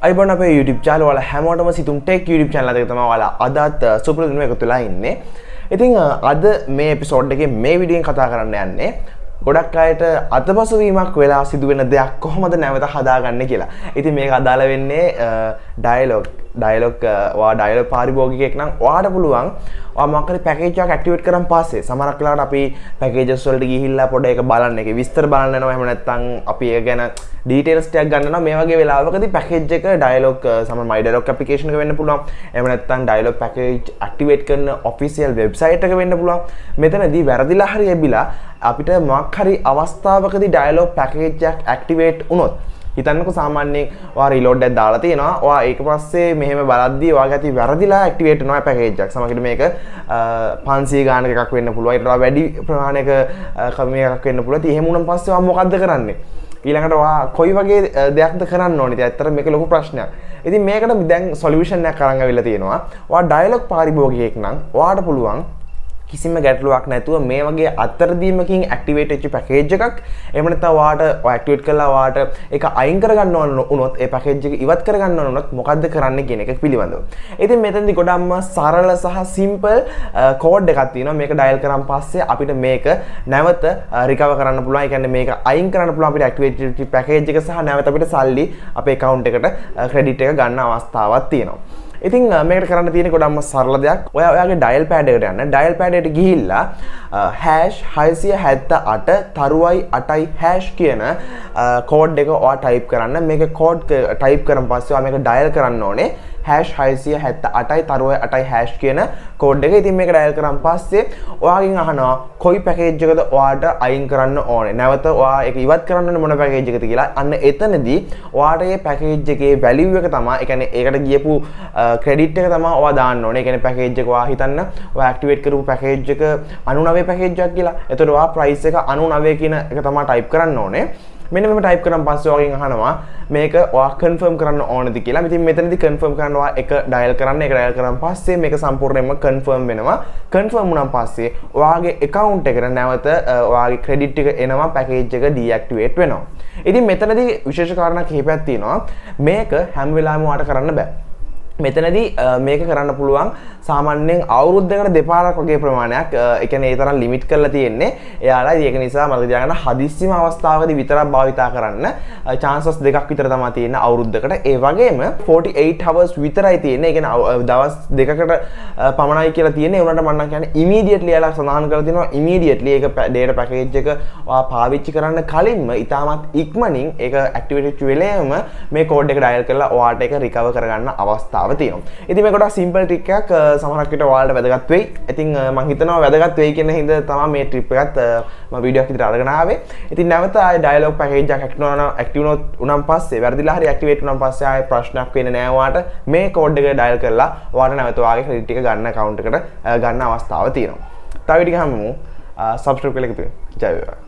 අයිබෝන් අපේ YouTube channel වල හැමෝටම සිතුම් ටෙක් YouTube channel එකක තමයි ඔයාලා අදත් සුපුරුදු දින එකතු වෙලා ඉන්නේ. ඉතින් අද මේ එපිසෝඩ් එකේ මේ වීඩියෝෙන් කතා කරන්න යන්නේ ගොඩක් අයට අතපසුවීමක් වෙලා සිදුවෙන දෙයක් කොහොමද නැවත හදාගන්නේ කියලා. ඉතින් මේක අදාළ වෙන්නේ Dialog Dialog පාරිභෝගිකයෙක් නම් ඔයාට පුළුවන් ඔයා මොකක් හරි පැකේජ් එකක් ඇක්ටිවේට් කරන් පස්සේ සමහරක් වෙලාවට අපි පැකේජස් වලට ගිහිල්ලා පොඩ එක බලන්න ඒකේ විස්තර බලන්න යනවා. එහෙම නැත්නම් අපි ඒක ගැන ඩීටේල්ස් ටිකක් ගන්න යනවා. මේ වගේ වෙලාවකදී පැකේජ් එක Dialog සමහර My Dialog application එක වෙන්න පුළුවන්. එහෙම නැත්නම් Dialog package ඇක්ටිවේට් කරන official website එක වෙන්න පුළුවන්. මෙතනදී වැරදිලා හරි එබිලා අපිට මොකක් හරි අවස්ථාවකදී Dialog package එකක් ඇක්ටිවේට් වුණොත් හිතන්නකෝ සාමාන්‍යයෙන් ඔයා රීලෝඩ් එකක් දාලා තියෙනවා. ඔයා ඒක පස්සේ මෙහෙම බලද්දී ඔයාගේ ඇති වැරදිලා ඇක්ටිවේට් වෙනවා පැකේජ් එකක්. සමහරවිට මේක 500 ගානක එකක් වෙන්න පුළුවන්. ඊට වඩා වැඩි ප්‍රමාණයක එකක් වෙන්න පුළුවන්. ඉතින් එහෙම වුණාන් පස්සේ ඔයා මොකද්ද කරන්නේ? ඊළඟට ඔයා කොයි වගේ දෙයක්ද කරන්න ඕනේ? ඉතින් ඇත්තට මේක ලොකු ප්‍රශ්නයක්. ඉතින් මේකට දැන් සොලියුෂන් එකක් අරන් ආවිල්ලා තියෙනවා. ඔයා Dialog පාරිභෝගිකයෙක් නම් ඔයාට පුළුවන් කිසිම ගැටලුවක් නැතුව මේ වගේ අතරදීමකින් ඇක්ටිවේට් වෙච්ච පැකේජ් එකක් එහෙම නැත්නම් ඔයාට ඇක්ටිවේට් කරලා ඔයාට ඒක අයින් කරගන්න ඕන වුණොත් ඒ පැකේජ් එක ඉවත් කරගන්න ඕන වුණොත් මොකද්ද කරන්න කියන එක පිළිබඳව. ඉතින් මෙතනදී ගොඩක්ම සරල සහ සිම්පල් කෝඩ් එකක් තියෙනවා. මේක ඩයල් කරන් පස්සේ අපිට මේක නැවත රිකවර් කරන්න පුළුවන්. ඒ කියන්නේ මේක අයින් කරන්න පුළුවන් අපිට ඇක්ටිවේට් වෙච්ච පැකේජ් එක සහ නැවත අපිට සල්ලි අපේ account එකට ක්‍රෙඩිට් එක ගන්න අවස්ථාවක් තියෙනවා. ඉතින් මේකට කරන්න තියෙන්නේ ගොඩක්ම සරල දෙයක්. ඔයාගේ ඩයල් පෑඩ් එකට යන්න. ඩයල් පෑඩ් එකට ගිහිල්ලා #678 කියන කෝඩ් එක ඔයා ටයිප් කරන්න. මේක කෝඩ් ටයිප් කරන් පස්සේ ඔයා මේක ඩයල් කරන්න ඕනේ. #678 කියන කෝඩ් එක. ඉතින් මේක ඩයල් කරන් පස්සේ ඔයාගෙන් අහනවා කොයි පැකේජ් එකද ඔයාට අයින් කරන්න ඕනේ. නැවත ඔයා ඒක ඉවත් කරන්න ඕනේ මොන පැකේජ් එකද කියලා. අන්න එතනදී ඔයාට මේ පැකේජ් එකේ වැලියු එක තමයි, ඒ කියන්නේ ඒකට ගියපු ක්‍රෙඩිට් එක තමයි ඔයා දාන්න ඕනේ. ඒ කියන්නේ පැකේජ් එක ඔයා හිතන්න ඔයා ඇක්ටිවේට් කරපු පැකේජ් එක 99 පැකේජ් එකක් කියලා. එතකොට ඔයා ප්‍රයිස් එක 99 කියන එක තමයි ටයිප් කරන්න ඕනේ. මෙන්න මෙහෙම ටයිප් කරන් පස්සේ ඔයාගෙන් අහනවා මේක ඔයා කන්ෆර්ම් කරන්න ඕනද කියලා. ඉතින් මෙතනදී කන්ෆර්ම් කරන්න ඔයා එක ඩයල් කරන්න. ඒක ඩයල් කරන් පස්සේ මේක සම්පූර්ණයෙන්ම කන්ෆර්ම් වෙනවා. කන්ෆර්ම් වුණාන් පස්සේ ඔයාගේ account එකට නැවත ඔයාගේ ක්‍රෙඩිට් එක එනවා. පැකේජ් එක ඩීඇක්ටිවේට් වෙනවා. ඉතින් මෙතනදී විශේෂ කාරණා කිහිපයක් තියෙනවා. මේක හැම වෙලාවෙම ඔයාට කරන්න බෑ. මෙතනදී මේක කරන්න පුළුවන් සාමාන්‍යයෙන් අවුරුද්දකට දෙපාරක් වගේ ප්‍රමාණයක්. ඒ කියන්නේ ඒ තරම් ලිමිට් කරලා තියෙන්නේ. එයාලා ඒක නිසා මතක තියාගන්න හදිස්සියම අවස්ථාවකදී විතරක් භාවිතා කරන්න chances දෙකක් විතර තමයි තියෙන්නේ අවුරුද්දකට. ඒ වගේම 48 hours විතරයි තියෙන්නේ. ඒ කියන්නේ දවස් දෙකකට පමණයි කියලා තියෙන්නේ. ඒ උනට මම නම් කියන්නේ immediately එයාලා සඳහන් කරලා තියෙනවා immediately ඒක data package එක ඔයා පාවිච්චි කරන්න කලින්ම ඉතාමත් ඉක්මනින් ඒක activate වෙච්ච වෙලේම මේ කෝඩ් එක ඩයල් කරලා ඔයාට ඒක recover කරගන්න අවස්ථාව තියෙනවා. ඉතින් මේ ගොඩක් සිම්පල් ට්‍රික් එකක්. සමහරක් විට ඔයාලට වැදගත් වෙයි. ඉතින් මම හිතනවා වැදගත් වෙයි කියන හින්දා තමයි මේ ට්‍රිප් එකත් මම වීඩියෝ එකක් විදිහට අරගෙන ආවේ. ඉතින් නැවත ආයේ Dialog package එකක් ඇක්ටිව් වුණාන් පස්සේ වැරදිලා හරි ඇක්ටිවේට් වුණාන් පස්සේ ආයේ ප්‍රශ්නයක් වෙන්නේ නැහැ ඔයාට. මේ කෝඩ් එක ඩයල් කරලා ඔයාට නැවත ඔයාගේ ක්‍රෙඩිට් එක ගන්න account එකට ගන්න අවස්ථාව තියෙනවා. තව ටික හැමෝම subscribe කරලා එකතු වෙන්න. ජය වේවා.